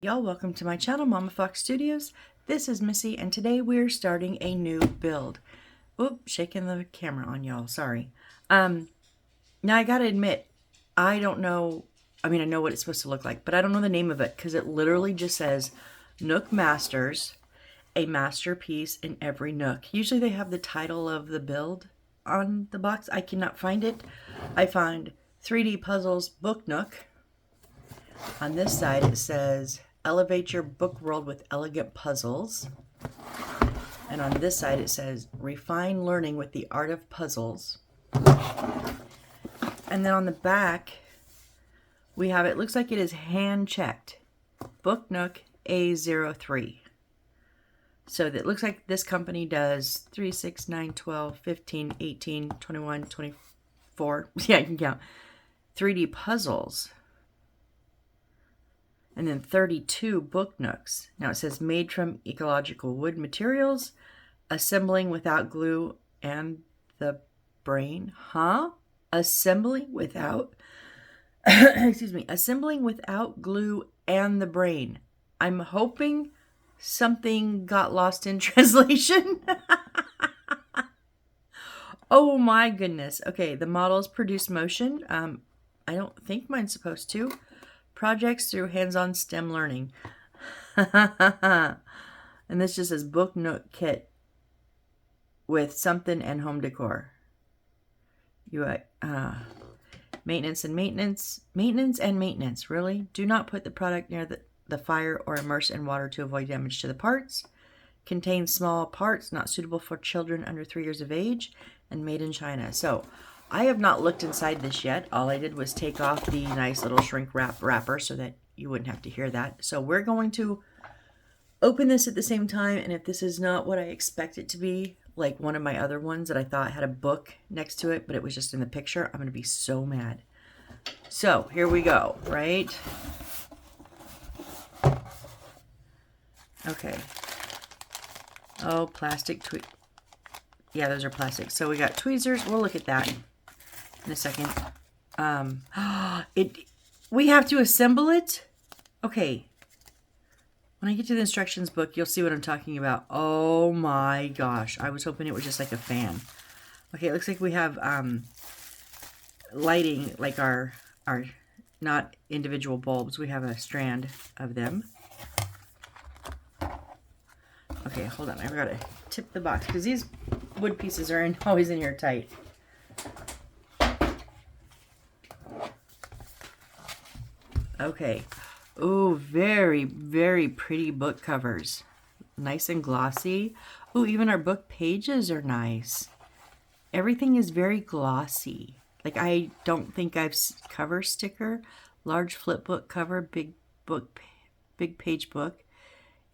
Y'all, welcome to my channel, Mama Fox Studios. This is Missy, and today we're starting a new build. Oop, shaking the camera on y'all, sorry. Now I gotta admit, I don't know, I know what it's supposed to look like, but I don't know the name of it, because it literally just says, Nook Masters, a masterpiece in every Nook. Usually they have the title of the build on the box. I cannot find it. I find 3D Puzzles Book Nook. On this side it says, elevate your book world with elegant puzzles. And on this side it says, refine learning with the art of puzzles. And then on the back we have, it looks like it is hand checked, Book Nook A03. So that looks like this company does 3, 6, 9, 12, 15, 18, 21, 24. Yeah, I can count. 3D puzzles. And then 32 book nooks. Now it says made from ecological wood materials, assembling without glue and the brain. Huh? Assembling without, excuse me, assembling without glue and the brain. I'm hoping something got lost in translation. Oh my goodness. Okay, the models produce motion. I don't think mine's supposed to. Projects through hands-on STEM learning. And this just says Book Nook kit with something and home decor. Maintenance and maintenance. Maintenance and maintenance. Really? Do not put the product near the fire or immerse in water to avoid damage to the parts. Contains small parts not suitable for children under 3 years of age, and made in China. So I have not looked inside this yet. All I did was take off the nice little shrink wrapper so that you wouldn't have to hear that. So we're going to open this at the same time, and if this is not what I expect it to be, like one of my other ones that I thought had a book next to it, but it was just in the picture, I'm going to be so mad. So here we go, right? Okay. Oh, plastic yeah, those are plastic. So we got tweezers. We'll look at that in a second. We have to assemble it? Okay. When I get to the instructions book, you'll see what I'm talking about. Oh my gosh. I was hoping it was just like a fan. Okay, it looks like we have lighting, like our not individual bulbs. We have a strand of them. Okay, hold on. I've got to tip the box because these wood pieces are always in here tight. Okay. Ooh, very, very pretty book covers. Nice and glossy. Ooh, even our book pages are nice. Everything is very glossy. Like, I don't think I've cover sticker, large flip book cover, big page book.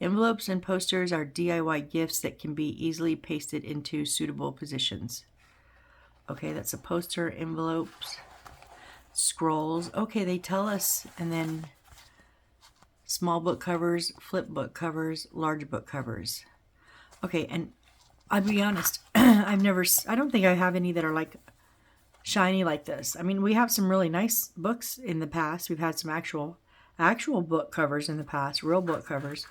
Envelopes and posters are DIY gifts that can be easily pasted into suitable positions. Okay, that's a poster, envelopes, scrolls. Okay, they tell us. And then small book covers, flip book covers, large book covers. Okay, and I'll be honest, I don't think I have any that are like shiny like this. I mean, we have some really nice books in the past. We've had some actual book covers in the past, real book covers.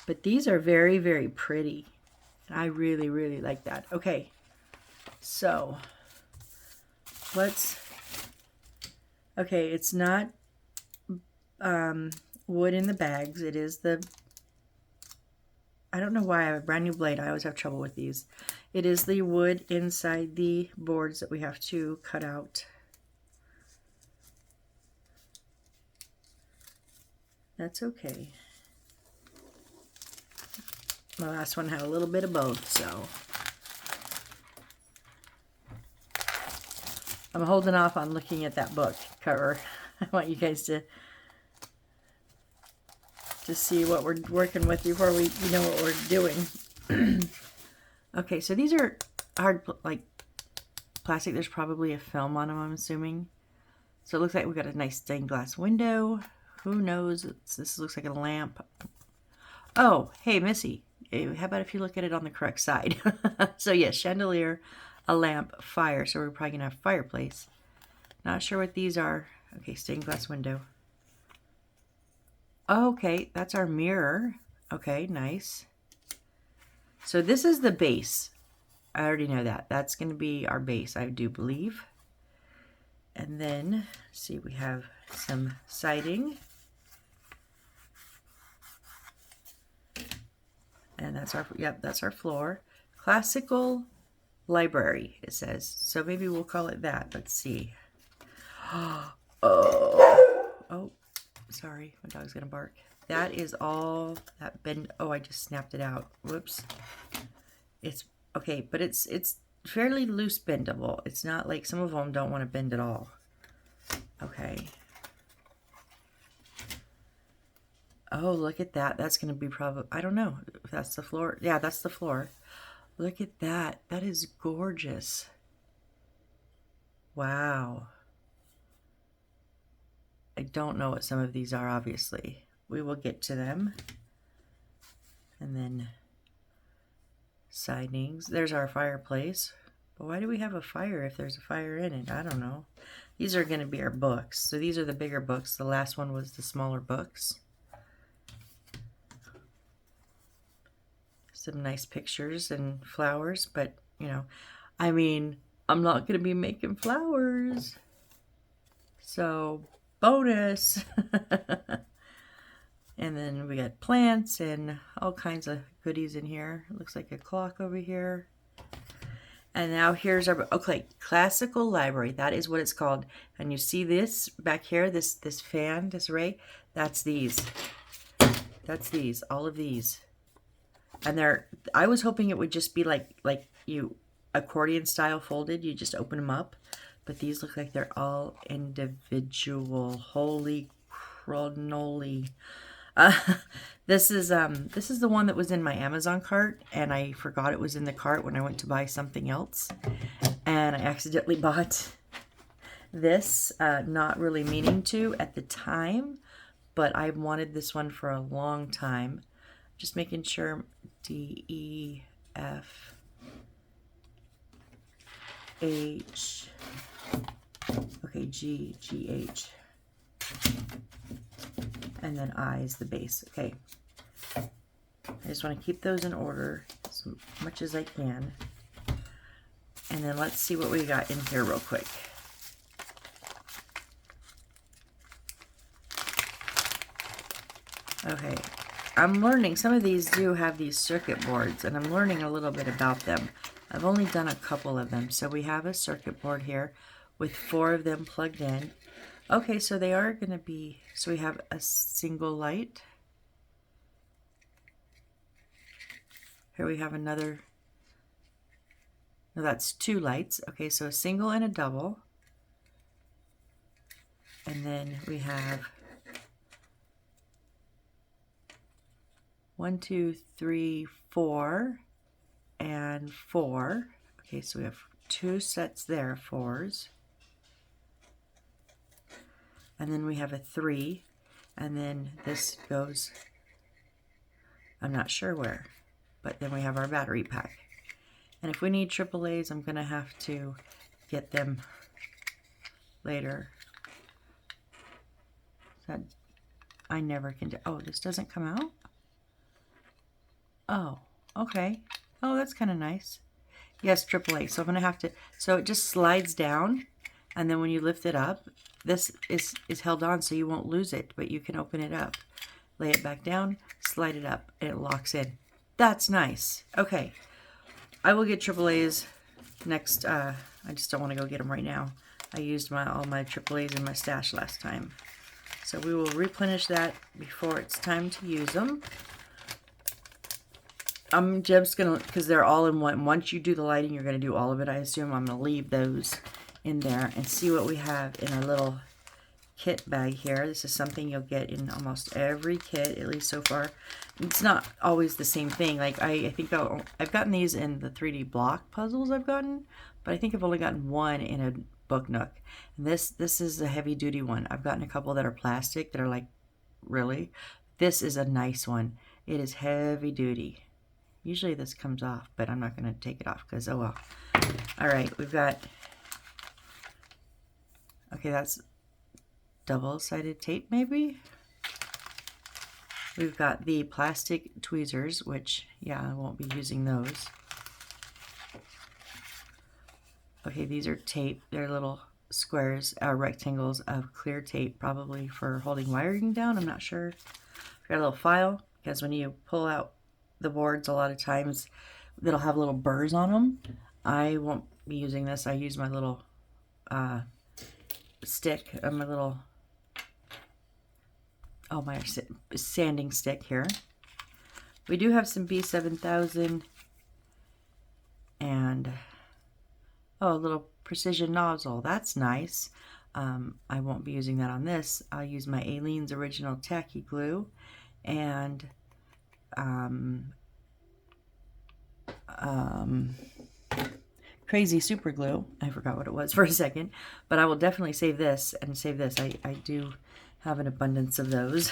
But these are very, very pretty. I really, really like that. Okay, so okay, it's not wood in the bags. It is I don't know why I have a brand new blade. I always have trouble with these. It is the wood inside the boards that we have to cut out. That's okay. My last one had a little bit of both, so I'm holding off on looking at that book cover. I want you guys to see what we're working with before we know what we're doing. Okay, so these are hard, like plastic. There's probably a film on them, I'm assuming. So it looks like we got a nice stained glass window. Who knows? This looks like a lamp. Oh, hey, Missy. How about if you look at it on the correct side? So yes, chandelier, a lamp, fire. So we're probably going to have fireplace. Not sure what these are. Okay, stained glass window. Oh, okay, that's our mirror. Okay, nice. So this is the base. I already know that. That's going to be our base, I do believe. And then, see, we have some siding. And that's our, yep, that's our floor. Classical library, it says. So maybe we'll call it that. Let's see. Oh, sorry, my dog's gonna bark. That is all that bend. Oh, I just snapped it out. Whoops. It's okay, but it's fairly loose bendable. It's not like some of them don't want to bend at all. Okay. Oh, look at that. That's gonna be probably, I don't know if that's the floor. Yeah, that's the floor. Look at that. That is gorgeous. Wow. I don't know what some of these are, obviously. We will get to them. And then sidings. There's our fireplace. But why do we have a fire if there's a fire in it? I don't know. These are going to be our books. So these are the bigger books. The last one was the smaller books. Some nice pictures and flowers. But, you know, I mean, I'm not going to be making flowers. So, bonus. And then we got plants and all kinds of goodies in here. It looks like a clock over here. And now here's our, okay, classical library. That is what it's called. And you see this back here, this fan, this ray? That's these. That's these, all of these. And they're, I was hoping it would just be like you accordion style folded. You just open them up. But these look like they're all individual. Holy cronoli. This is the one that was in my Amazon cart, and I forgot it was in the cart when I went to buy something else, and I accidentally bought this, not really meaning to at the time, but I wanted this one for a long time. Just making sure. D, E, F, H, okay, G, G, H. And then I is the base. Okay. I just want to keep those in order as much as I can. And then let's see what we got in here real quick. Okay. I'm learning, some of these do have these circuit boards, and I'm learning a little bit about them. I've only done a couple of them. So we have a circuit board here with 4 of them plugged in. Okay, so they are going to be, so we have a single light. Here we have another, no, that's 2 lights. Okay, so a single and a double. And then we have 1, 2, 3, 4, and 4. Okay, so we have 2 sets there, 4s. And then we have a 3, and then this goes, I'm not sure where, but then we have our battery pack. And if we need AAAs, I'm going to have to get them later. That I never can do. Oh, this doesn't come out? Oh, okay. Oh, that's kind of nice. Yes, AAA. So I'm going to have to, so it just slides down, and then when you lift it up, this is held on so you won't lose it, but you can open it up. Lay it back down, slide it up, and it locks in. That's nice. Okay. I will get AAAs next. I just don't want to go get them right now. I used all my AAAs in my stash last time. So we will replenish that before it's time to use them. I'm just going to, because they're all in one. Once you do the lighting, you're going to do all of it, I assume. I'm going to leave those in there and see what we have in our little kit bag here. This is something you'll get in almost every kit, at least so far. It's not always the same thing. Like I think I've gotten these in the 3D block puzzles I've gotten, but I think I've only gotten one in a book Nook. And this is a heavy duty one. I've gotten a couple that are plastic that are like, really? This is a nice one. It is heavy duty. Usually this comes off, but I'm not going to take it off because, oh well. All right, we've got, okay, that's double-sided tape maybe? We've got the plastic tweezers, which, yeah, I won't be using those. Okay, these are tape. They're little squares, rectangles of clear tape, probably for holding wiring down. I'm not sure. We've got a little file, because when you pull out the boards, a lot of times that'll have little burrs on them. I won't be using this. I use my little stick, my little, oh, my sanding stick here. We do have some B7000 and, oh, a little precision nozzle. That's nice. I won't be using that on this. I'll use my Aleene's Original Tacky Glue and Crazy Super Glue. I forgot what it was for a second, but I will definitely save this and save this. I do have an abundance of those,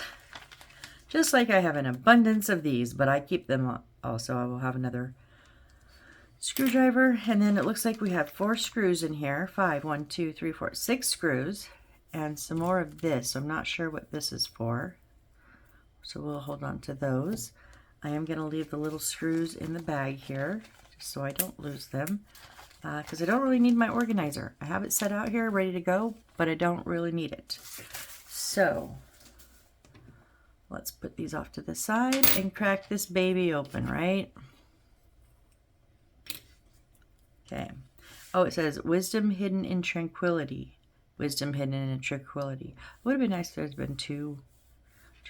just like I have an abundance of these, but I keep them also. I will have another screwdriver, and then it looks like we have 4 screws in here. 5, 1, 2, 3, 4, 6 screws, and some more of this. I'm not sure what this is for, so we'll hold on to those. I am going to leave the little screws in the bag here, just so I don't lose them, because I don't really need my organizer. I have it set out here, ready to go, but I don't really need it. So, let's put these off to the side and crack this baby open, right? Okay. Oh, it says, wisdom hidden in tranquility. Wisdom hidden in tranquility. It would have been nice if there's been two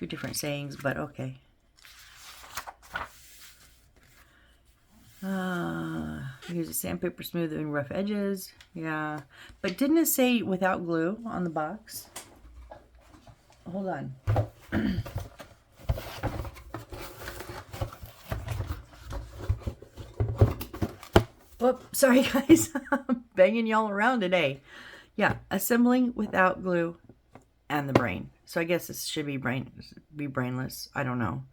different sayings, but okay. Use a sandpaper smoothing rough edges. Yeah. But didn't it say without glue on the box? Hold on. Whoop, sorry guys. I'm banging y'all around today. Yeah, assembling without glue and the brain. So I guess this should be brainless. I don't know.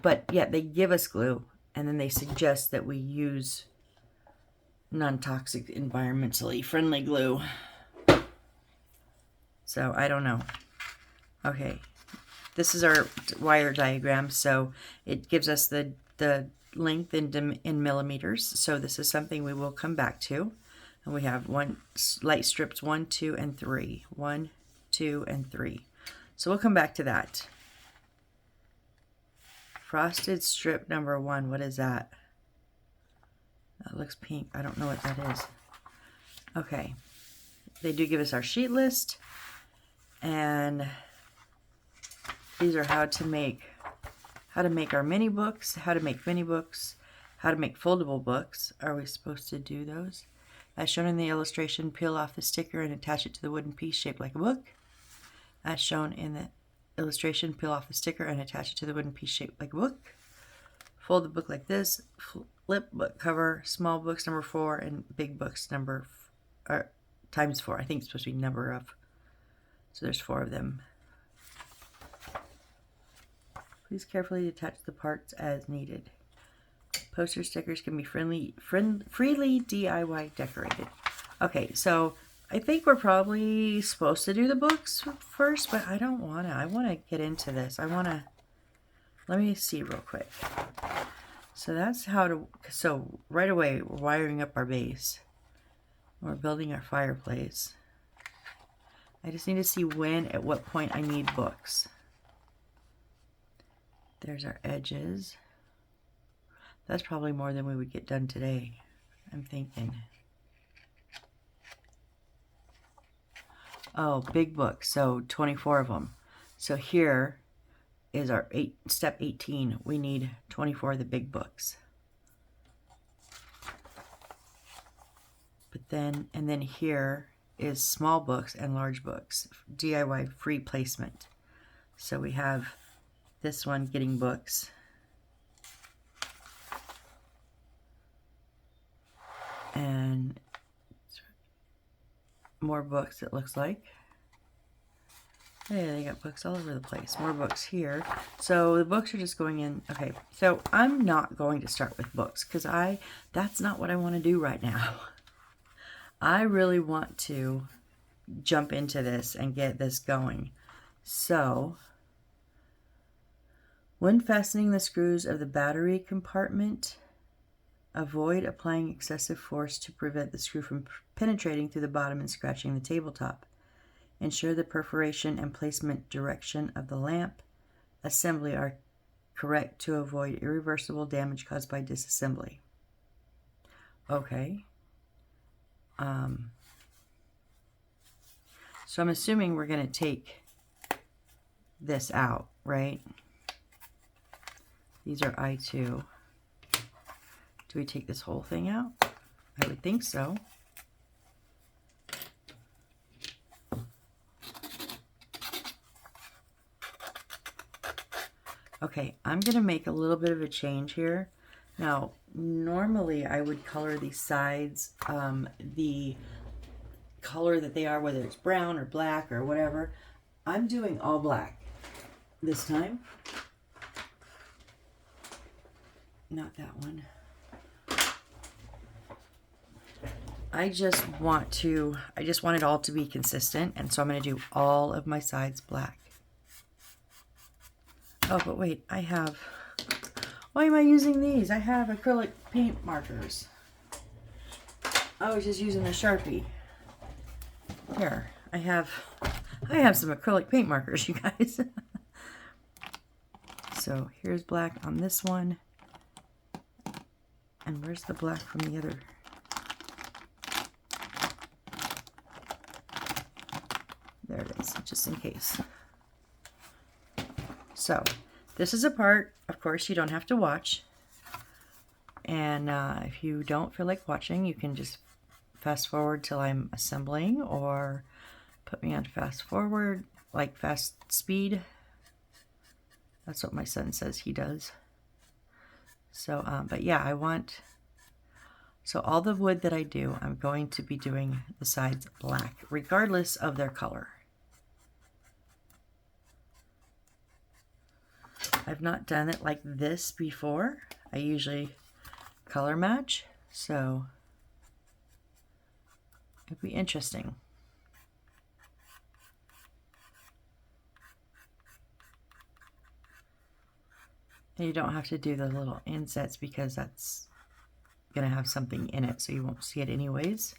But yeah, they give us glue, and then they suggest that we use non-toxic, environmentally friendly glue. So I don't know. Okay, this is our wire diagram, so it gives us the length in millimeters. So this is something we will come back to. And we have light strips 1, 2, and 3. 1, 2, and 3. So we'll come back to that. Frosted strip number 1. What is that? That looks pink. I don't know what that is. Okay. They do give us our sheet list. And these are how to make our mini books, how to make mini books, how to make foldable books. Are we supposed to do those? As shown in the illustration, peel off the sticker and attach it to the wooden piece shaped like a book. As shown in the illustration, peel off the sticker and attach it to the wooden piece shaped like a book. Fold the book like this. Flip book cover, small books number 4 and big books times 4. I think it's supposed to be number of. So there's 4 of them. Please carefully attach the parts as needed. Poster stickers can be freely DIY decorated. Okay, so I think we're probably supposed to do the books first, but I don't want to. I want to get into this. Let me see real quick. So that's so right away we're wiring up our base. We're building our fireplace. I just need to see at what point I need books. There's our edges. That's probably more than we would get done today, I'm thinking. Oh, big book, so 24 of them. So here is our step 18. We need 24 of the big books. And then here is small books and large books, DIY free placement. So we have this one getting books. And more books, it looks like. Hey, they got books all over the place. More books here. So the books are just going in. Okay, so I'm not going to start with books because that's not what I want to do right now. I really want to jump into this and get this going. So When fastening the screws of the battery compartment, avoid applying excessive force to prevent the screw from penetrating through the bottom and scratching the tabletop. Ensure the perforation and placement direction of the lamp assembly are correct to avoid irreversible damage caused by disassembly. Okay. So I'm assuming we're going to take this out, right? These are I2. Do we take this whole thing out? I would think so. Okay, I'm going to make a little bit of a change here. Now, normally I would color these sides the color that they are, whether it's brown or black or whatever. I'm doing all black this time. Not that one. I just want it all to be consistent, and so I'm going to do all of my sides black. Oh, but wait, why am I using these? I have acrylic paint markers. I was just using a Sharpie. Here, I have some acrylic paint markers, you guys. So here's black on this one. And where's the black from the other? There it is, just in case. So this is a part, of course, you don't have to watch. And if you don't feel like watching, you can just fast forward till I'm assembling, or put me on fast forward, like fast speed. That's what my son says he does. So, but yeah, so all the wood that I do, I'm going to be doing the sides black, regardless of their color. I've not done it like this before. I usually color match, so it'd be interesting. And you don't have to do the little insets because that's going to have something in it, so you won't see it anyways.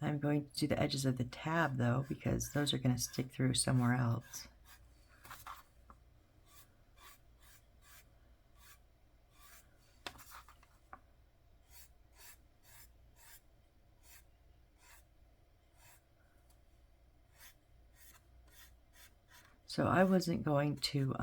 I'm going to do the edges of the tab though, because those are going to stick through somewhere else. So I wasn't going to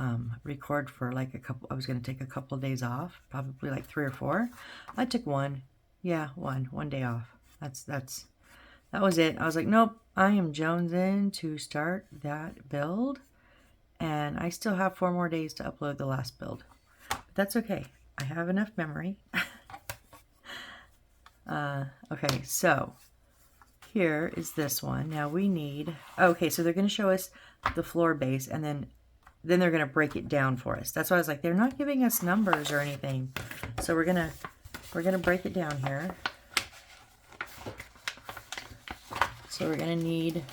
record for like I was going to take a couple of days off, probably like 3 or 4. I took one. Yeah, one day off. That was it. I was like, nope, I am jonesing to start that build, and I still have 4 more days to upload the last build. But that's okay. I have enough memory. Okay, so here is this one. Now we need, okay, so they're going to show us the floor base, and then they're going to break it down for us. That's why I was like, they're not giving us numbers or anything. So we're going to break it down here. So we're going to need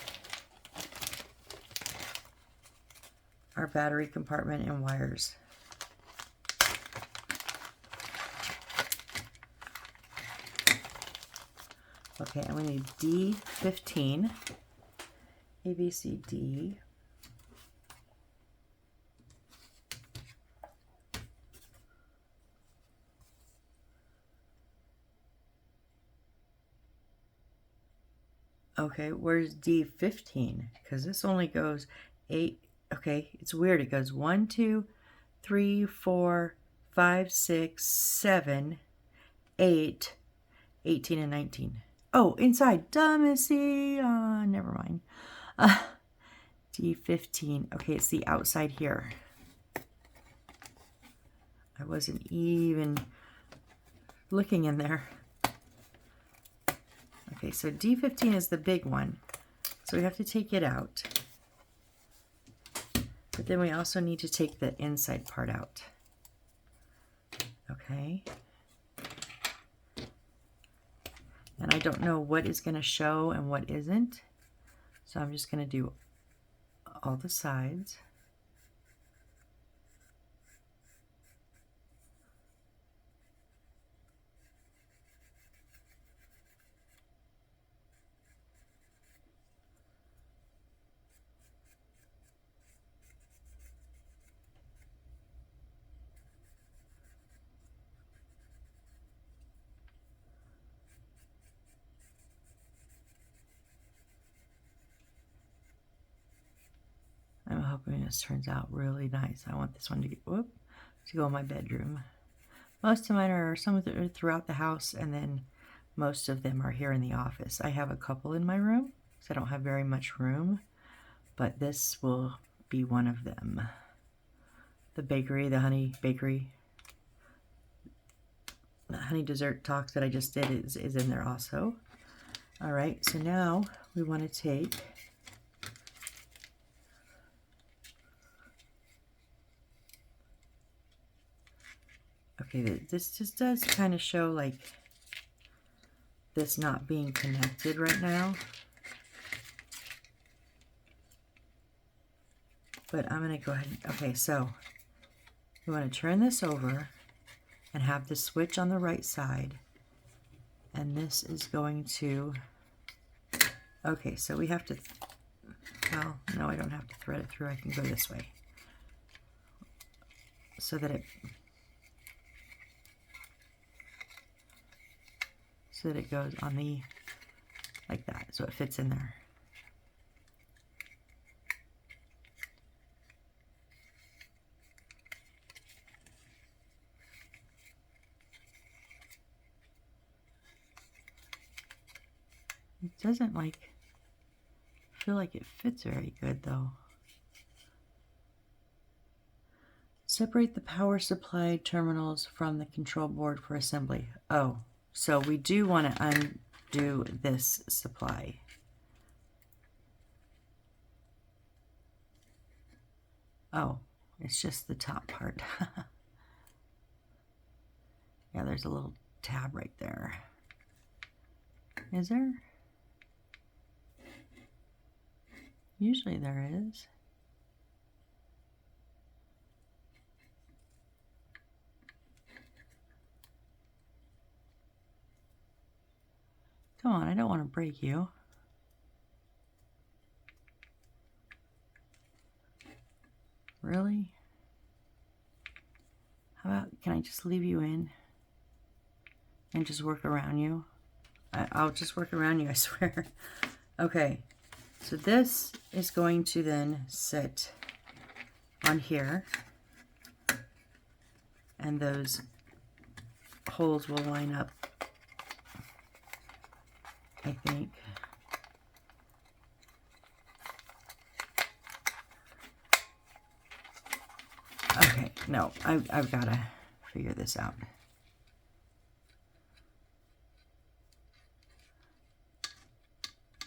our battery compartment and wires. Okay, and we need D15, A, B, C, D. Okay, where's D15? Because this only goes 8. Okay, it's weird. It goes 1, 2, 3, 4, 5, 6, 7, 8, 18, and 19. Oh, inside. Dumbassy. Never mind. D15. Okay, it's the outside here. I wasn't even looking in there. Okay, so D15 is the big one. So we have to take it out. But then we also need to take the inside part out. Okay. And I don't know what is going to show and what isn't. So I'm just going to do all the sides. I'm hoping this turns out really nice. I want this one to go in my bedroom. Most of mine are, some of them are throughout the house, and then most of them are here in the office. I have a couple in my room, because I don't have very much room, but this will be one of them. The bakery, the honey bakery, the honey dessert talks that I just did is in there also. All right, so now we want to take this just does kind of show like this not being connected right now. But I'm going to go ahead. Okay, so we want to turn this over and have the switch on the right side. And this is going to, okay, so we have to, well, no, I don't have to thread it through. I can go this way. So that it goes on the, like that, so it fits in there. It doesn't feel like it fits very good though. Separate the power supply terminals from the control board for assembly. Oh, so we do want to undo this supply. Oh, it's just the top part. Yeah, there's a little tab right there. Is there? Usually there is. Come on, I don't want to break you. Really? How about, can I just leave you in and just work around you? I'll just work around you, I swear. Okay, so this is going to then sit on here, and those holes will line up, I think. Okay, no, I've got to figure this out.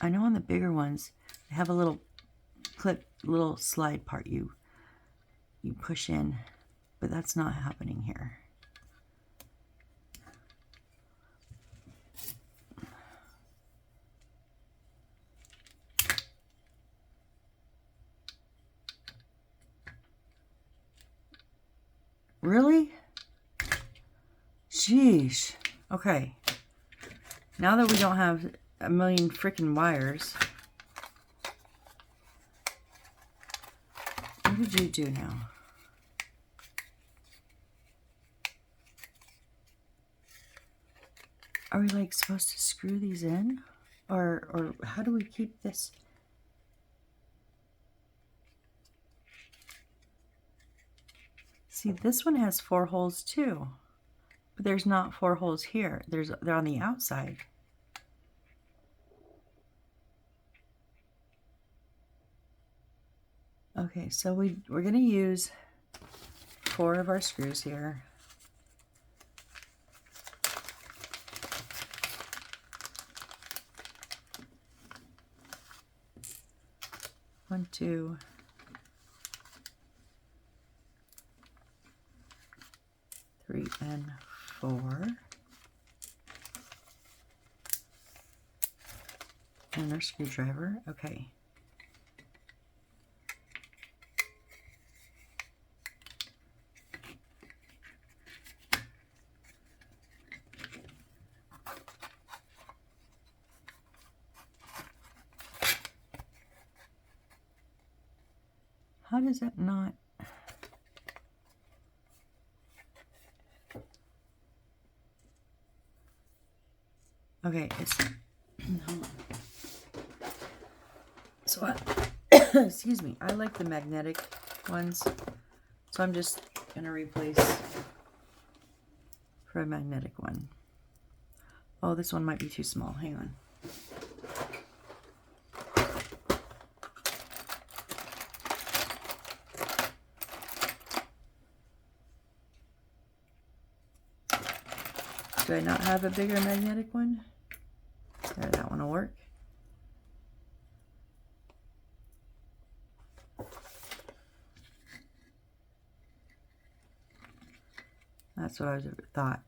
I know on the bigger ones, they have a little clip, little slide part you push in, but that's not happening here. Really? Sheesh. Okay. Now that we don't have a million freaking wires, what did you do now? Are we like supposed to screw these in? Or how do we keep this? See, this one has 4 holes too, but there's not 4 holes here. They're on the outside. Okay, so we're gonna use 4 of our screws here. One, 2, 3, and 4. And our screwdriver. Okay. How does that not? Okay, it's hold on. So excuse me, I like the magnetic ones. So I'm just gonna replace for a magnetic one. Oh, this one might be too small. Hang on. Do I not have a bigger magnetic one? There, that one will work. That's what I thought.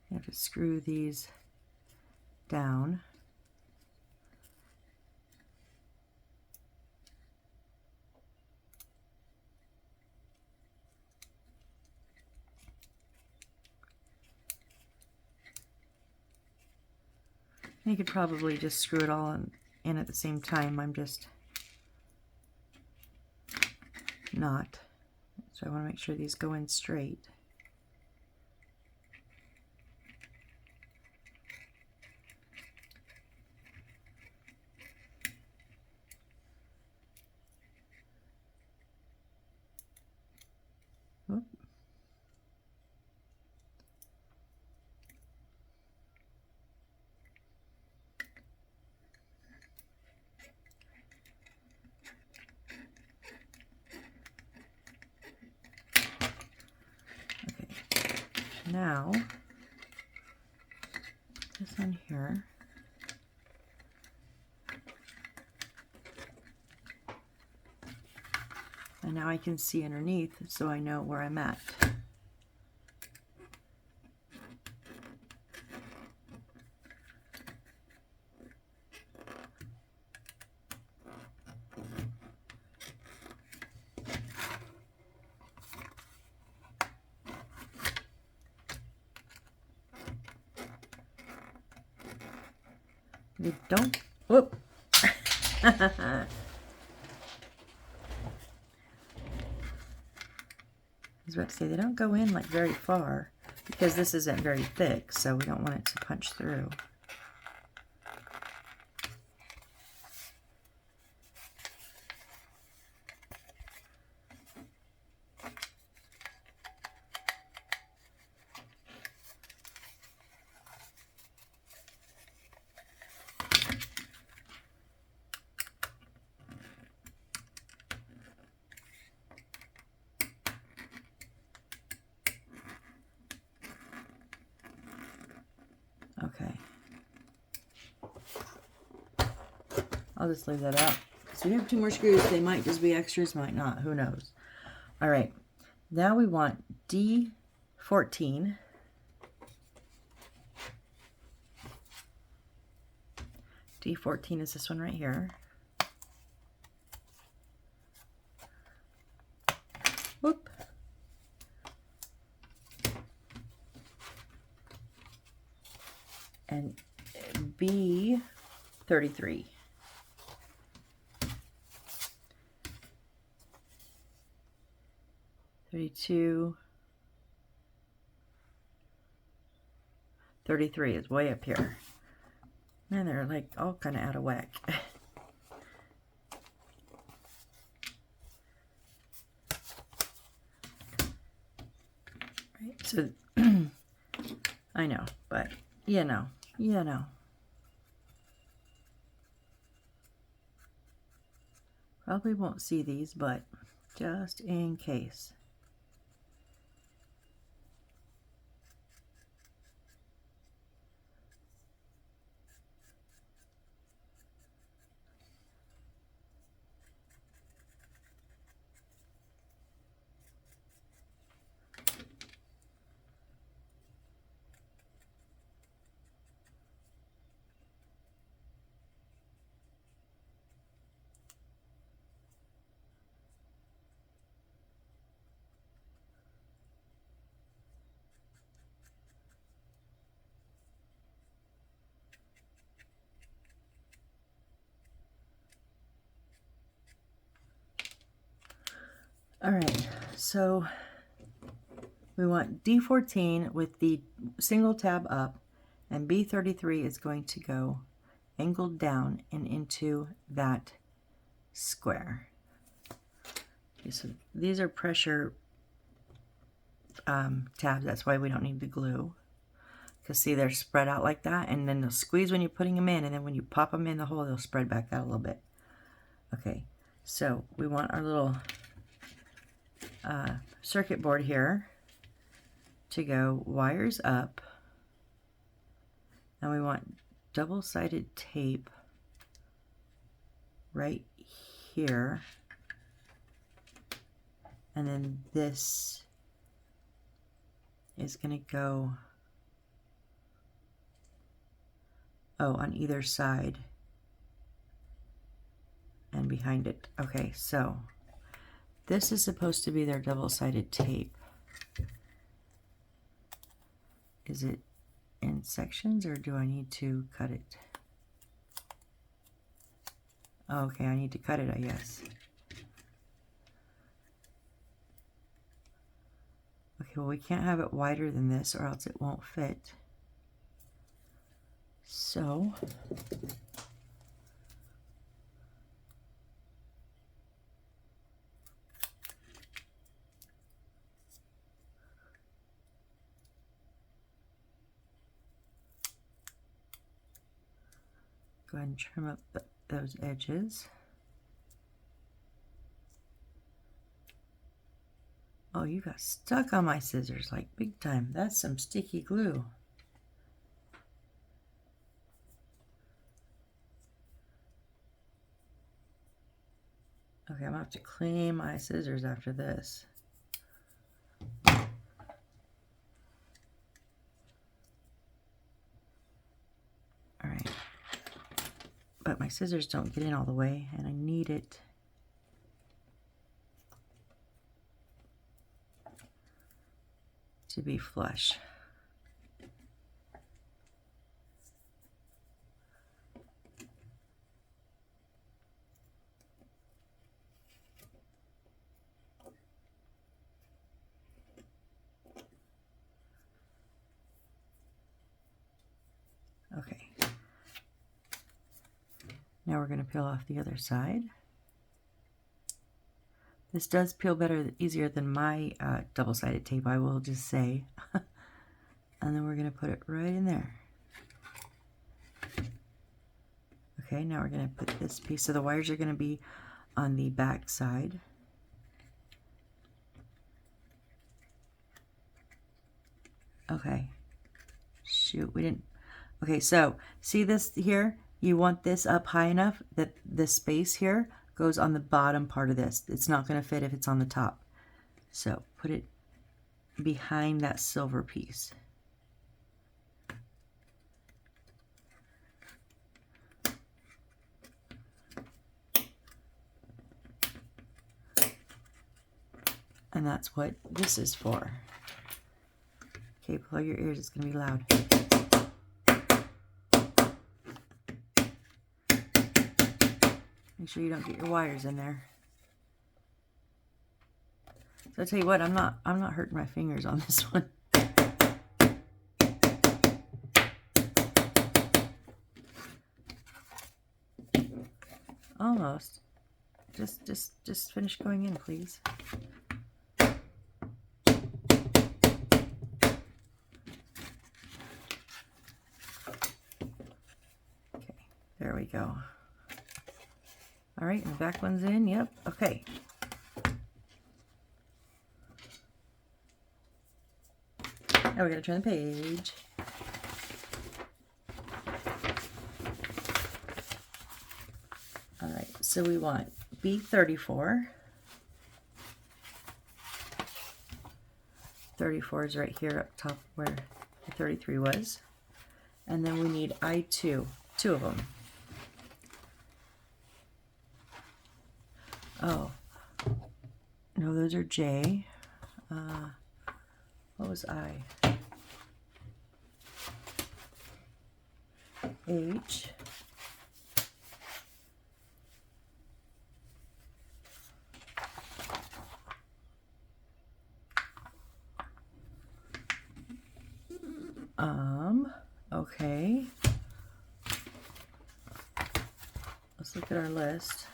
I have to screw these down. You could probably just screw it all in at the same time. I'm just not. So I want to make sure these go in straight. Whoop. Now, this on here. And now I can see underneath, so I know where I'm at. You don't, whoop. I was about to say, they don't go in like very far because this isn't very thick, so we don't want it to punch through. Okay. I'll just leave that out. So we have 2 more screws. They might just be extras, might not. Who knows? All right. Now we want D14. D14 is this one right here. Whoop. And B33. 32. 33 is way up here. Man, they're like all kind of out of whack. Right, so I know, but you know. Probably won't see these, but just in case. All right, so we want D14 with the single tab up, and B33 is going to go angled down and into that square. Okay, so these are pressure tabs, that's why we don't need the glue. Because see, they're spread out like that, and then they'll squeeze when you're putting them in, and then when you pop them in the hole, they'll spread back out a little bit. Okay, so we want our little circuit board here to go wires up, and we want double-sided tape right here, and then this is going to go on either side and behind it. Okay, so this is supposed to be their double-sided tape. Is it in sections, or do I need to cut it? Okay, I need to cut it, I guess. Okay, well, we can't have it wider than this or else it won't fit. So go ahead and trim up those edges. Oh, you got stuck on my scissors like big time. That's some sticky glue. Okay, I'm gonna have to clean my scissors after this. All right. But my scissors don't get in all the way, and I need it to be flush. Okay. Now we're going to peel off the other side. This does peel easier than my double-sided tape, I will just say. And then we're going to put it right in there. Okay, now we're going to put this piece. So the wires are going to be on the back side. Okay. Shoot, we didn't. Okay, so see this here? You want this up high enough that the space here goes on the bottom part of this. It's not going to fit if it's on the top. So put it behind that silver piece. And that's what this is for. Okay, plug your ears, it's going to be loud. Make sure you don't get your wires in there. So I'll tell you what, I'm not hurting my fingers on this one. Almost. Just finish going in, please. Okay, there we go. All right, and the back one's in, yep, okay. Now we're gonna turn the page. All right, so we want B34. 34 is right here up top where the 33 was. And then we need I2, two of them. Oh, no, those are J. What was I? H. Okay. Let's look at our list.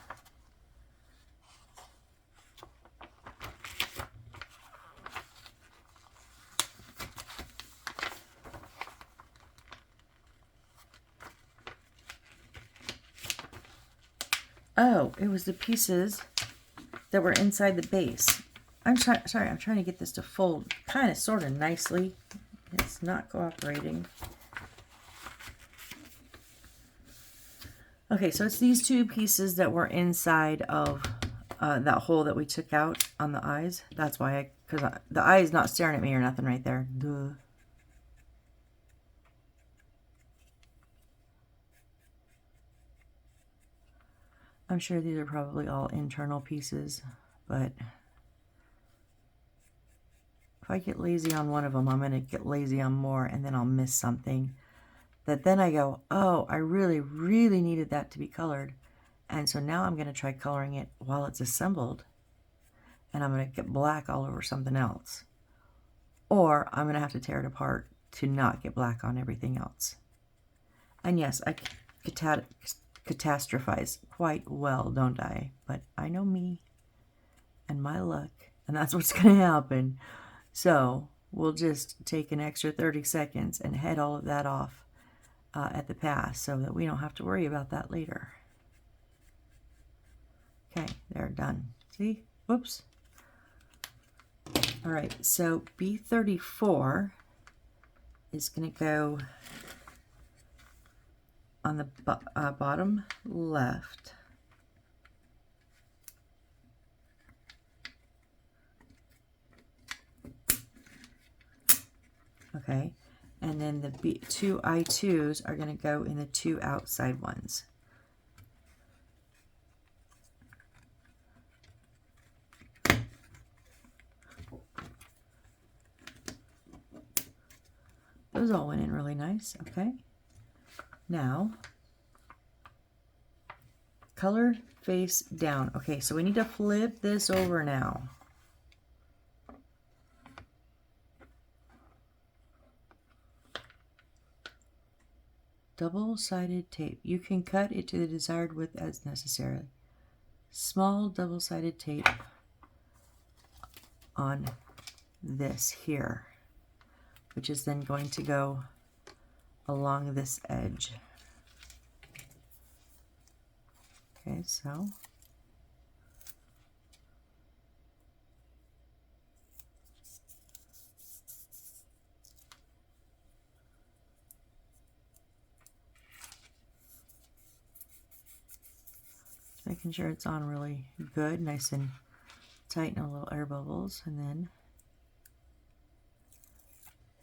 Oh, it was the pieces that were inside the base. I'm trying to get this to fold kind of sort of nicely. It's not cooperating. Okay, so it's these two pieces that were inside of that hole that we took out on the eyes. That's why because the eye is not staring at me or nothing right there. Duh. I'm sure these are probably all internal pieces, but if I get lazy on one of them, I'm going to get lazy on more, and then I'll miss something that then I go, oh, I really, really needed that to be colored. And so now I'm going to try coloring it while it's assembled, and I'm going to get black all over something else. Or I'm going to have to tear it apart to not get black on everything else. And yes, I catastrophize quite well, don't I? But I know me and my luck, and that's what's going to happen. So we'll just take an extra 30 seconds and head all of that off at the pass so that we don't have to worry about that later. Okay, they're done. See? Whoops. All right, so B34 is going to go on the bottom left. Okay, and then the two I2s are going to go in the two outside ones. Those all went in really nice. Okay, now color face down. Okay, so we need to flip this over now. Double-sided tape. You can cut it to the desired width as necessary. Small double-sided tape on this here, which is then going to go along this edge. Okay, so just making sure it's on really good, nice and tight, no little air bubbles, and then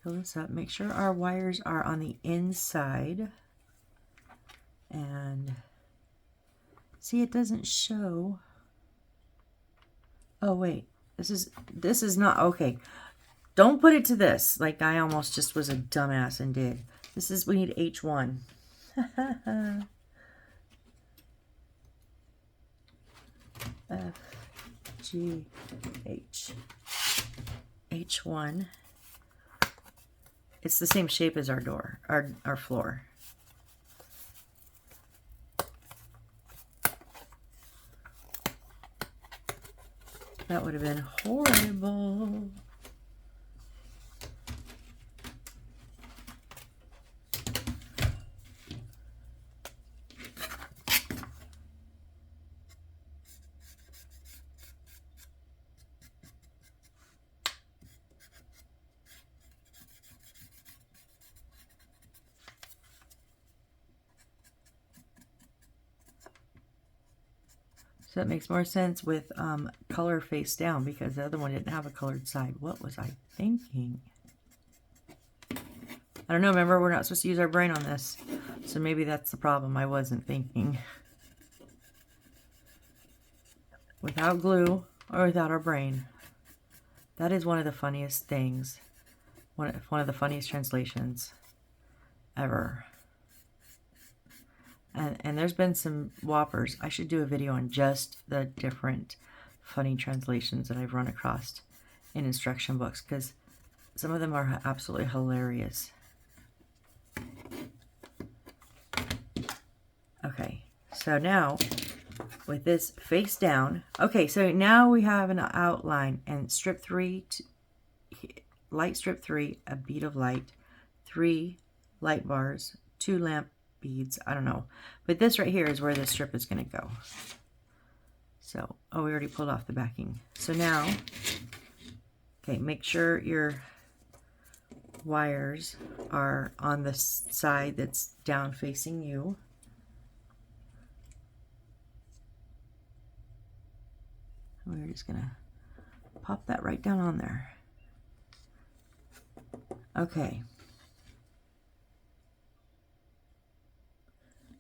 fill this up. Make sure our wires are on the inside, and see, it doesn't show. Oh wait, this is not okay. Don't put it to this like I almost just was a dumbass and did. This is, we need H1. F G H H1. It's the same shape as our door, our floor. That would have been horrible. So that makes more sense with color face down, because the other one didn't have a colored side. What was I thinking? I don't know. Remember, we're not supposed to use our brain on this. So maybe that's the problem. I wasn't thinking. Without glue or without our brain. That is one of the funniest things. One of the funniest translations ever. And there's been some whoppers. I should do a video on just the different funny translations that I've run across in instruction books, because some of them are absolutely hilarious. So now, with this face down, okay, so now we have an outline, and strip 3, light strip 3, a bead of light, 3 light bars, 2 lamp beads, I don't know. But this right here is where this strip is going to go. So, oh, we already pulled off the backing. So now, okay, make sure your wires are on the side that's down facing you. We're just going to pop that right down on there. Okay.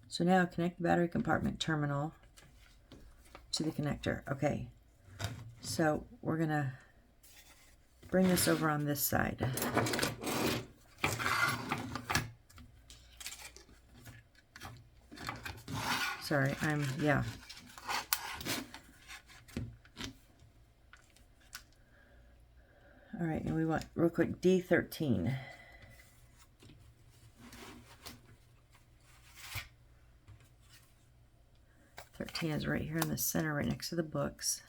So now connect the battery compartment terminal to the connector. Okay. So we're going to bring this over on this side. Sorry, yeah. All right, and we want, real quick, D13. Is right here in the center, right next to the books.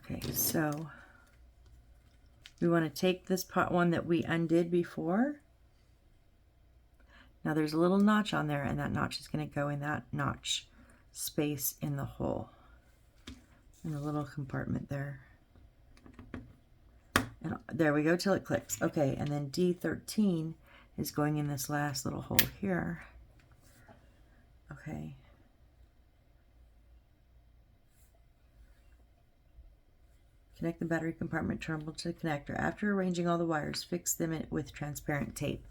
Okay, so we want to take this part one that we undid before. Now there's a little notch on there, and that notch is going to go in that notch space in the hole, in the little compartment there. And there we go till it clicks. Okay, and then D13 is going in this last little hole here. Okay. Connect the battery compartment terminal to the connector. After arranging all the wires, fix them with transparent tape.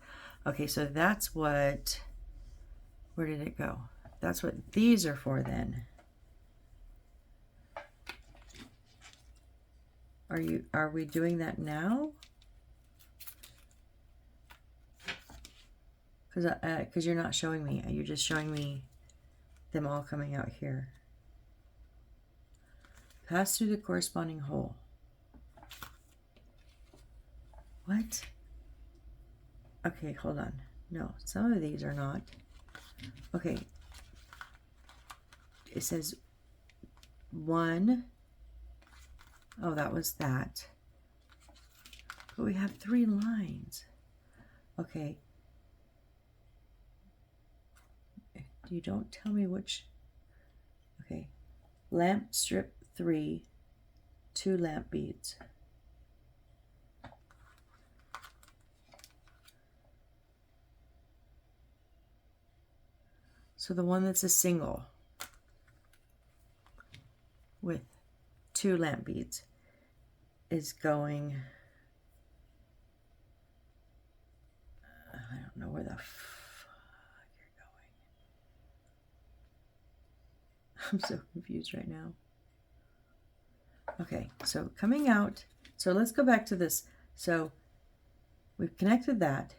Okay, so that's what, where did it go? That's what these are for then. Are we doing that now? Because you're not showing me. You're just showing me them all coming out here. Pass through the corresponding hole. What? Okay, hold on. No, some of these are not. Okay. It says 1. Oh, that was that. But we have 3 lines. Okay. You don't tell me which. Okay. Lamp strip 3, 2 lamp beads. So the one that's a single with 2 lamp beads is going, I don't know where the fuck you're going. I'm so confused right now. Okay, so coming out, so let's go back to this. So we've connected that.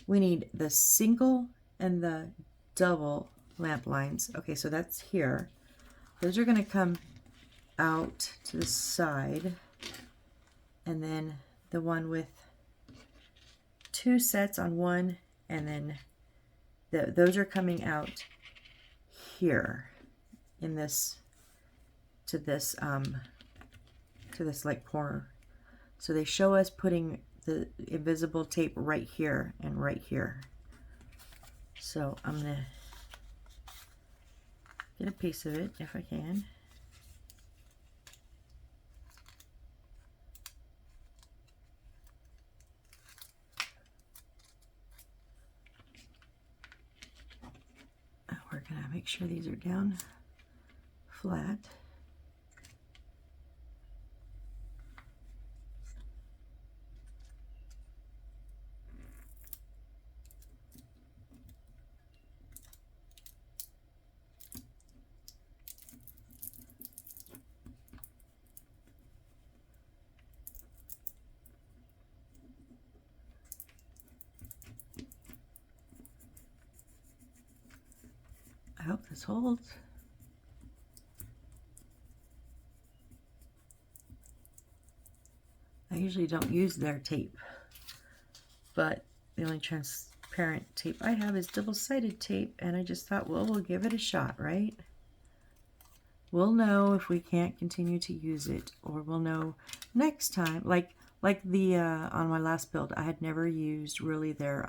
We need the single and the double lamp lines. Okay, so that's here. Those are going to come out to the side, and then the one with 2 sets on one, and then those are coming out here in this to this like corner. So they show us putting the invisible tape right here and right here. So I'm going to get a piece of it if I can. We're going to make sure these are down flat. I hope this holds. I usually don't use their tape, but the only transparent tape I have is double-sided tape, and I just thought, well, we'll give it a shot, right? We'll know if we can't continue to use it, or we'll know next time. Like the on my last build, I had never used really their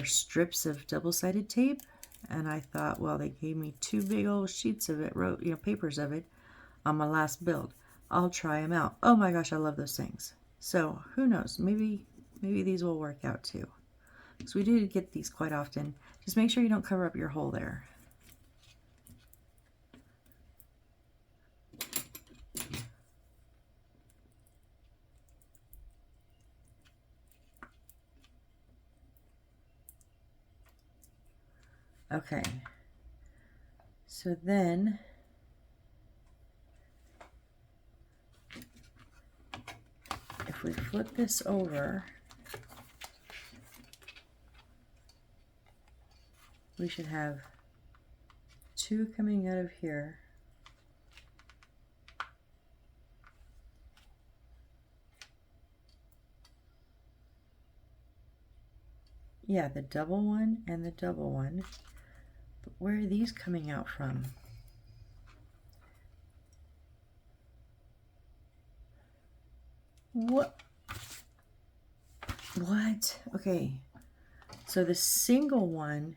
strips of double-sided tape, and I thought, well, they gave me 2 big old sheets of it, papers of it on my last build. I'll try them out. Oh my gosh, I love those things. So who knows? Maybe these will work out too. Because we do get these quite often. Just make sure you don't cover up your hole there. Okay. So then if we flip this over, we should have 2 coming out of here. Yeah, the double one and the double one. But where are these coming out from? What? Okay. So the single one,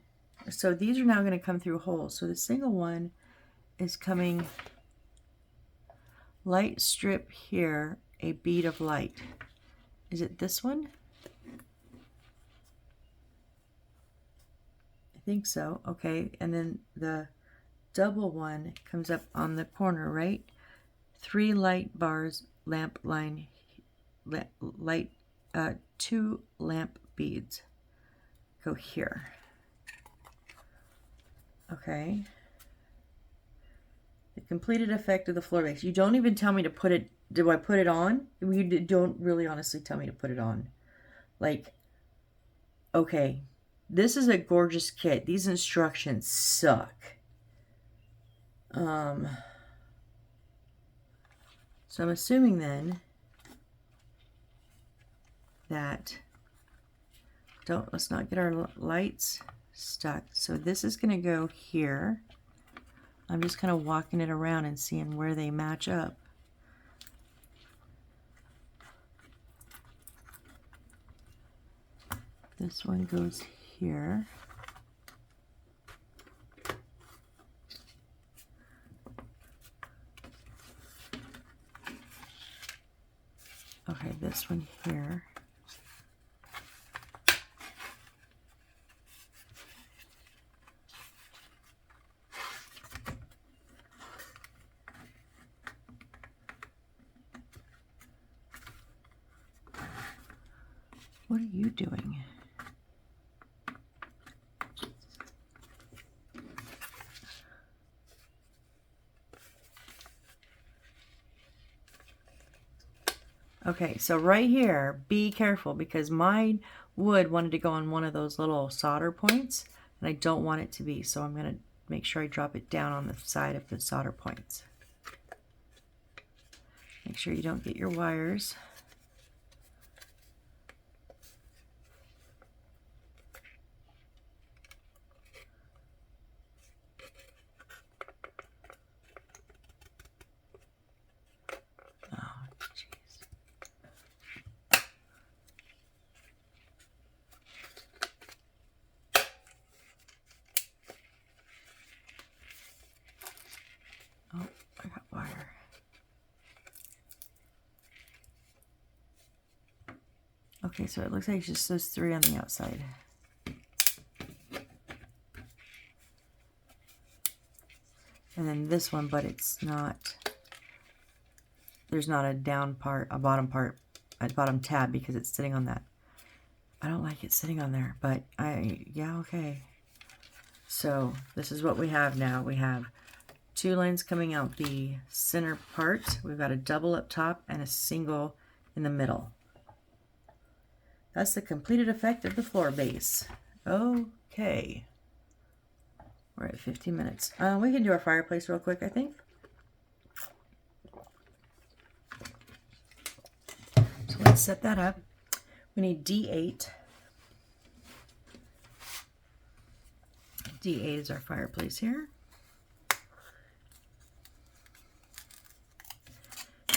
so these are now going to come through holes. So the single one is coming light strip here, a bead of light. Is it this one? I think so. Okay. And then the double one comes up on the corner, right? 3 light bars, lamp line, light, 2 lamp beads go here. Okay. The completed effect of the floor base. You don't even tell me to put it. Do I put it on? You don't really honestly tell me to put it on. Like, okay, this is a gorgeous kit. These instructions suck. So I'm assuming then that, let's not get our lights stuck. So this is going to go here. I'm just kind of walking it around and seeing where they match up. This one goes here. Okay, this one here. What are you doing? Okay, so right here, be careful because my wood wanted to go on one of those little solder points, and I don't want it to be, so I'm going to make sure I drop it down on the side of the solder points. Make sure you don't get your wires. Oh, I got wire. Okay, so it looks like it's just those 3 on the outside. And then this one, but it's not, there's not a down part, a bottom part, a bottom tab because it's sitting on that. I don't like it sitting on there, but yeah, okay. So this is what we have now. We have 2 lines coming out the center part. We've got a double up top and a single in the middle. That's the completed effect of the floor base. Okay. We're at 15 minutes. We can do our fireplace real quick, I think. So let's set that up. We need D8. D8 is our fireplace here.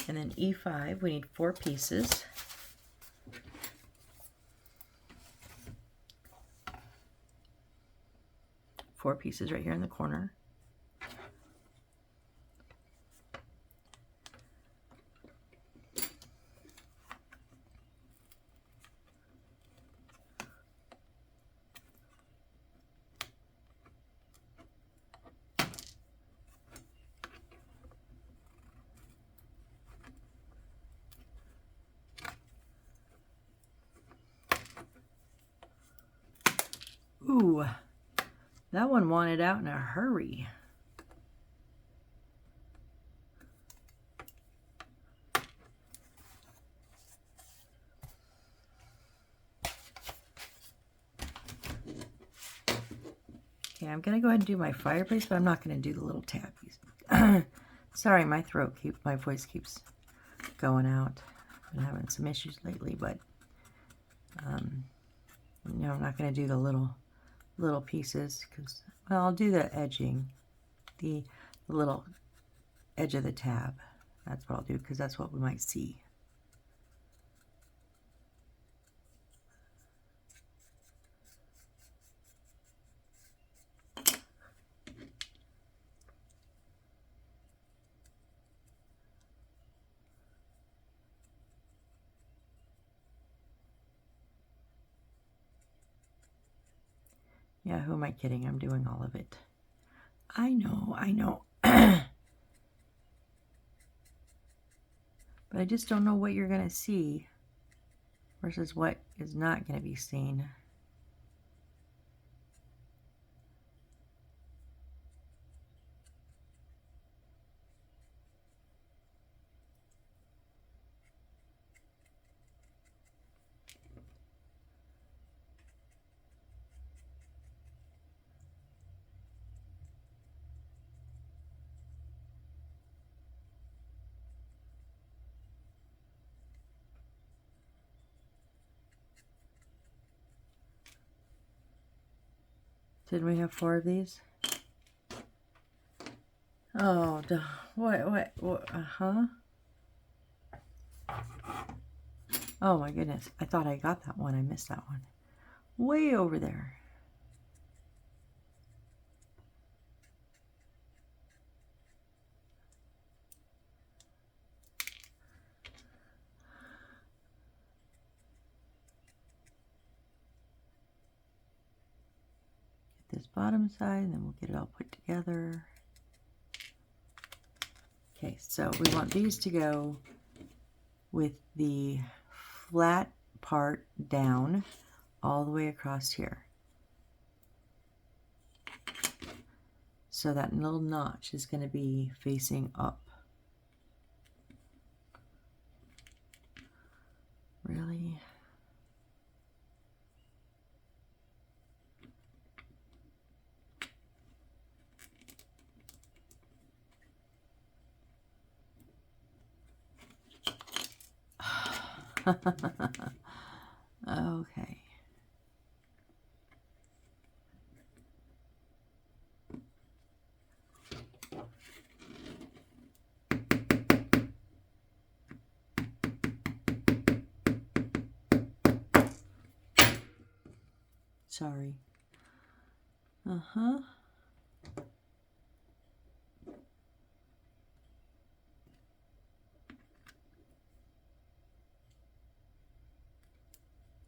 And then E5, we need 4 pieces. Four pieces right here in the corner. Ooh, that one wanted out in a hurry. Okay, I'm going to go ahead and do my fireplace, but I'm not going to do the little tabbies. Sorry, my voice keeps going out. I've been having some issues lately, but you know, I'm not going to do the little pieces because, well, I'll do the edging, the little edge of the tab. That's what I'll do because that's what we might see. Yeah, who am I kidding? I'm doing all of it. I know. But I just don't know what you're going to see versus what is not going to be seen. Didn't we have 4 of these? Oh, what, huh? Oh my goodness, I thought I got that one. I missed that one. Way over there. Get this bottom side, and then we'll get it all put together. Okay, so we want these to go with the flat part down all the way across here. So that little notch is going to be facing up. Really? Okay. Sorry. Uh-huh.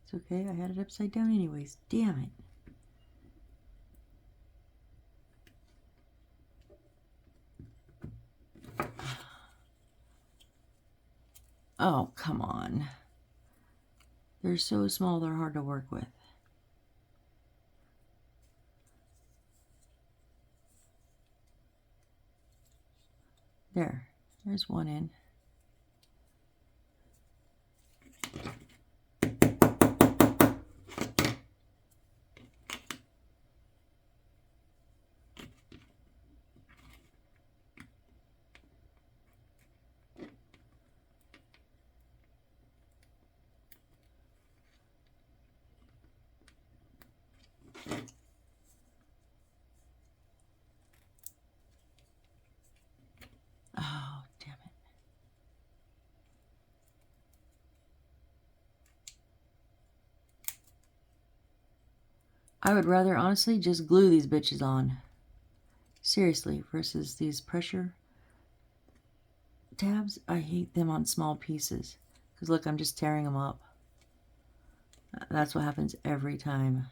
It's okay, I had it upside down anyways. Damn it. Oh, come on. They're so small, they're hard to work with. There's one in. I would rather honestly just glue these bitches on. Seriously, versus these pressure tabs. I hate them on small pieces. Because look, I'm just tearing them up. That's what happens every time.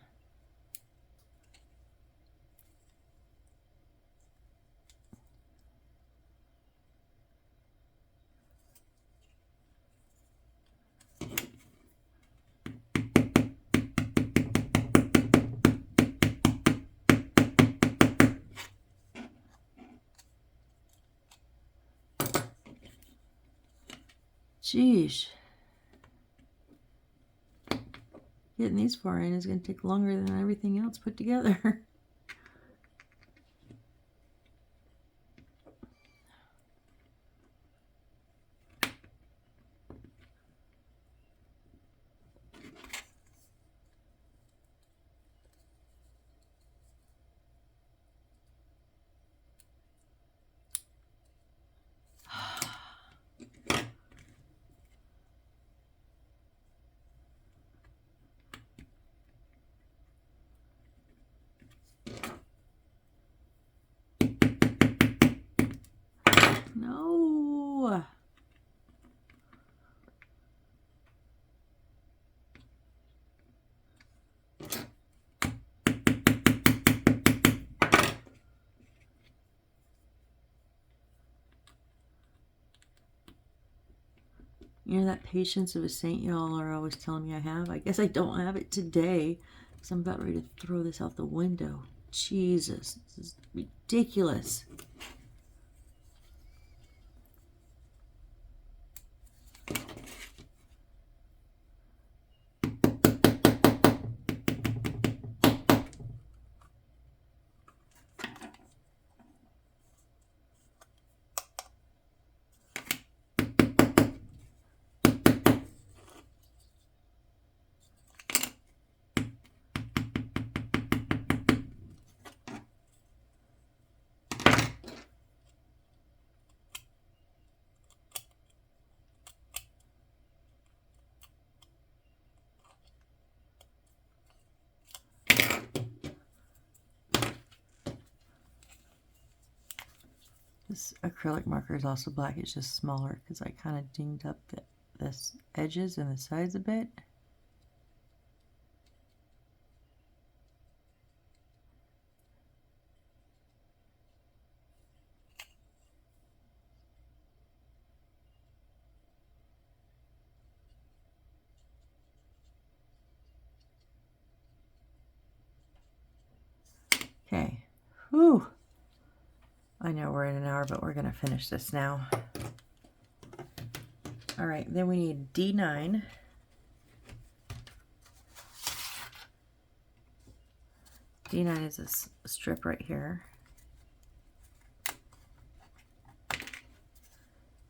Jeez. Getting these far in is going to take longer than everything else put together. No. You know that patience of a saint y'all are always telling me I have? I guess I don't have it today because I'm about ready to throw this out the window. Jesus, this is ridiculous. This acrylic marker is also black. It's just smaller because I kind of dinged up the edges and the sides a bit. Okay. Whew. I know we're in an hour, but we're going to finish this now. All right, then we need D9. D9 is this strip right here.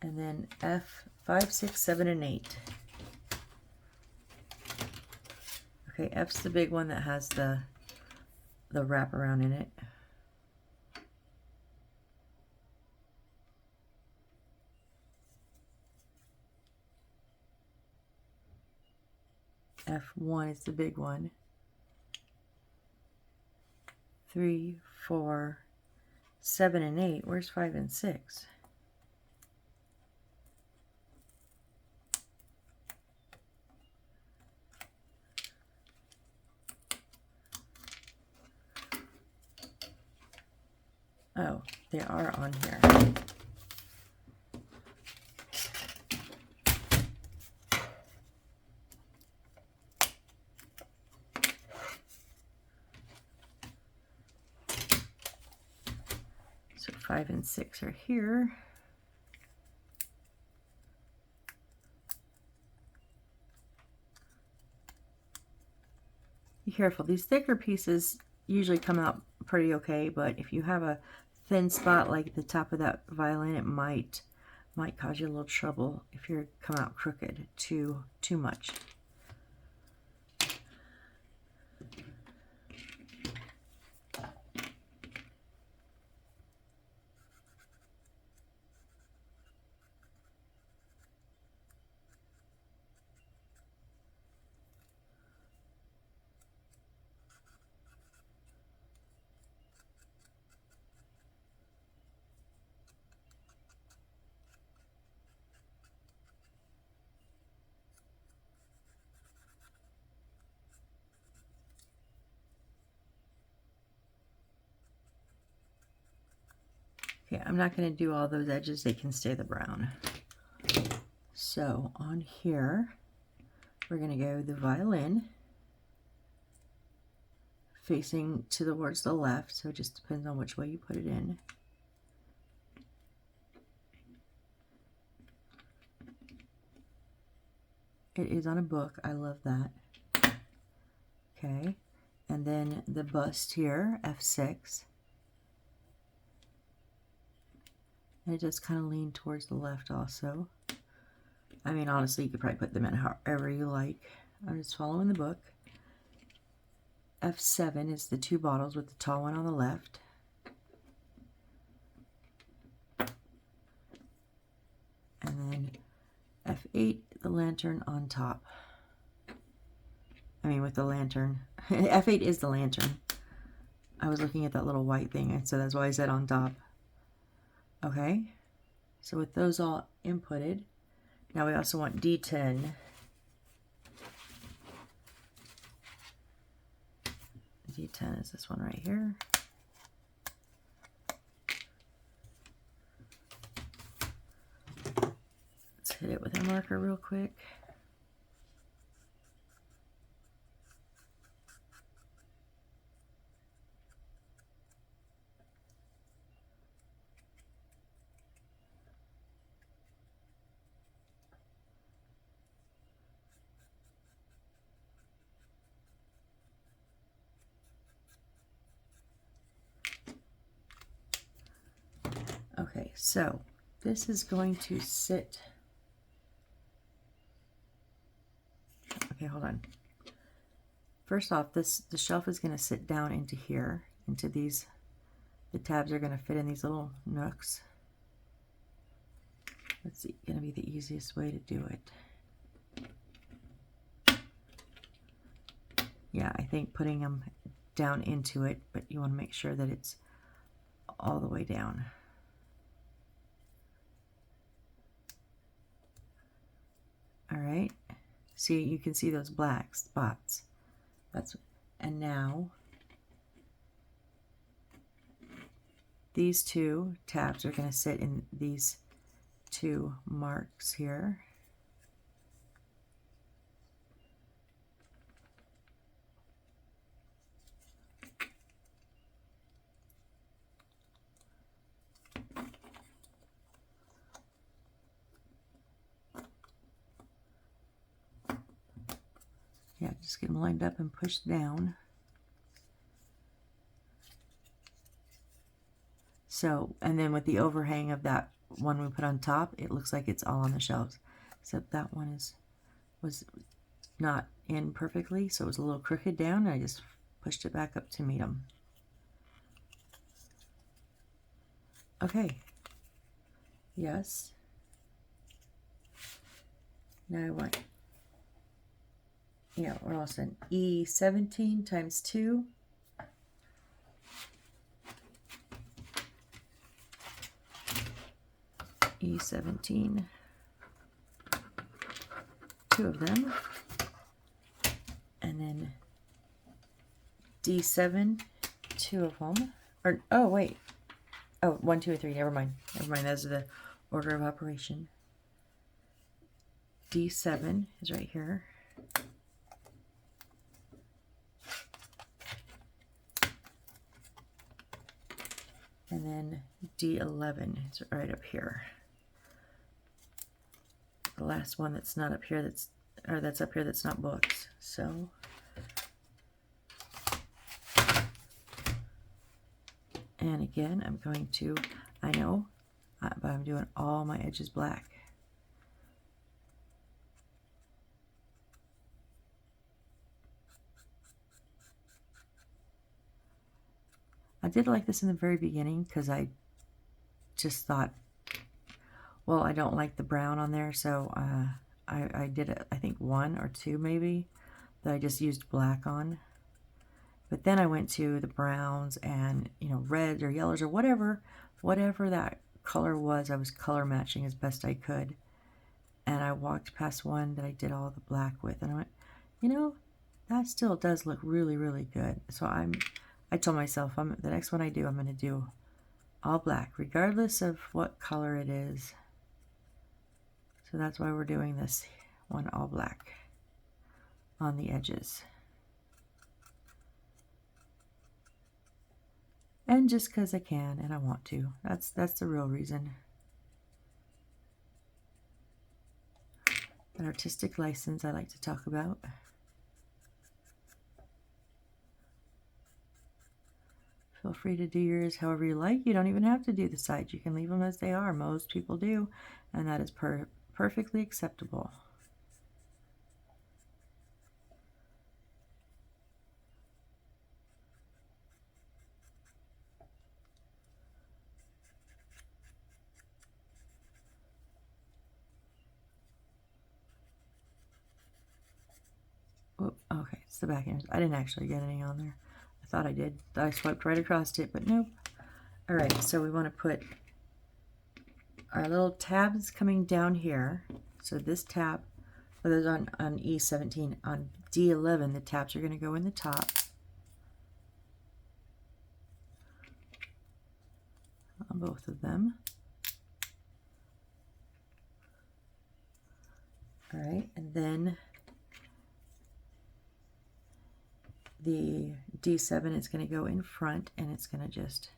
And then F5, 6, 7, and 8. Okay, F's the big one that has the wraparound in it. F1 is the big one. 3, 4, 7, and 8. Where's 5 and 6? Oh, they are on here. So 5 and 6 are here. Be careful. These thicker pieces usually come out pretty okay, but if you have a thin spot like the top of that violin, it might cause you a little trouble if you come out crooked too much. Okay, I'm not going to do all those edges. They can stay the brown. So on here, we're going to go the violin facing towards the left. So it just depends on which way you put it in. It is on a book. I love that. Okay. And then the bust here, F6. And it does kind of lean towards the left also. I mean, honestly, you could probably put them in however you like. I'm just following the book. F7 is the two bottles with the tall one on the left. And then F8, the lantern on top. I mean, with the lantern. F8 is the lantern. I was looking at that little white thing, and so that's why I said on top. Okay, so with those all inputted, now we also want D10. D10 is this one right here. Let's hit it with a marker real quick. Okay, so this is going to sit. Okay, hold on. First off, the shelf is going to sit down into here, into these. The tabs are going to fit in these little nooks. That's going to be the easiest way to do it. Yeah, I think putting them down into it, but you want to make sure that it's all the way down. All right, see, you can see those black spots. And now these two tabs are going to sit in these two marks here. Yeah, just get them lined up and pushed down. So, and then with the overhang of that one we put on top, it looks like it's all on the shelves. Except that one was not in perfectly, so it was a little crooked down, and I just pushed it back up to meet them. Okay. Yes. Now I want, yeah, we're all set. E17 times 2. E17. 2 of them. And then D7, 2 of them. Or, oh, wait. Oh, 1, 2, or 3. Never mind. Never mind. Those are the order of operation. D7 is right here. And then D11 is right up here. The last one that's not up here, that's up here, that's not books. So and again, I'm going to, I know, but I'm doing all my edges black. I did like this in the very beginning because I just thought, well, I don't like the brown on there, so I did it, I think 1 or 2 maybe, that I just used black on. But then I went to the browns and, you know, reds or yellows or whatever that color was, I was color matching as best I could. And I walked past one that I did all the black with, and I went, you know, that still does look really, really good. So I told myself, the next one I do, I'm going to do all black, regardless of what color it is. So that's why we're doing this one all black on the edges. And just because I can and I want to. That's the real reason. An artistic license I like to talk about. Feel free to do yours however you like. You don't even have to do the sides. You can leave them as they are. Most people do. And that is perfectly acceptable. Whoop, okay, it's the back end. I didn't actually get any on there. I thought I did. I swiped right across it, but nope. All right, so we want to put our little tabs coming down here. So this tab, whether it's on E17, on D11, the tabs are going to go in the top. On both of them. All right, and then the D7 is going to go in front, and it's going to just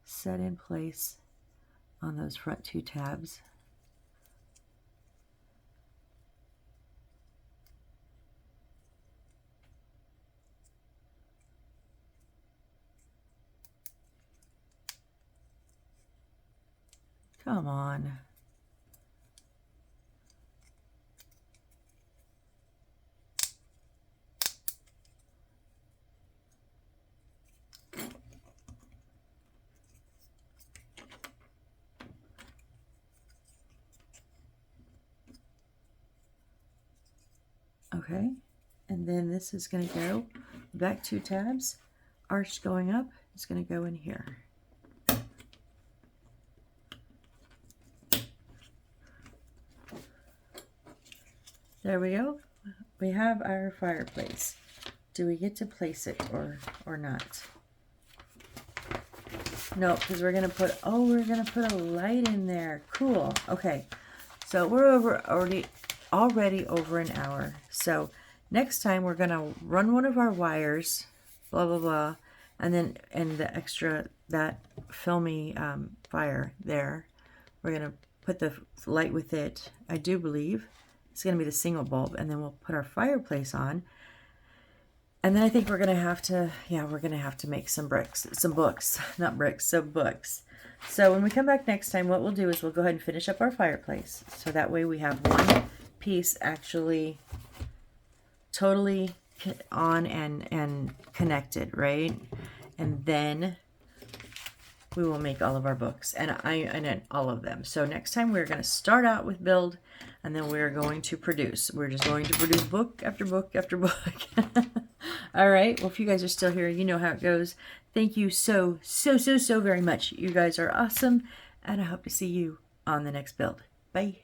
set in place on those front two tabs. Come on. Okay, and then this is going to go back two tabs, arch going up, it's going to go in here. There we go. We have our fireplace. Do we get to place it or not? No, because we're going to put, oh, we're going to put a light in there. Cool. Okay, so we're already over an hour. So next time we're going to run one of our wires, blah, blah, blah, and then the extra, that filmy fire there, we're going to put the light with it. I do believe it's going to be the single bulb, and then we'll put our fireplace on. And then I think we're going to have to, yeah, we're going to have to make some books, not bricks, so books. So when we come back next time, what we'll do is we'll go ahead and finish up our fireplace. So that way we have one piece actually totally on and connected, right? And then we will make all of our books, and all of them. So next time we're going to start out with build, and then we're going to produce. We're just going to produce book after book after book. All right. Well, if you guys are still here, you know how it goes. Thank you so very much. You guys are awesome, and I hope to see you on the next build. Bye.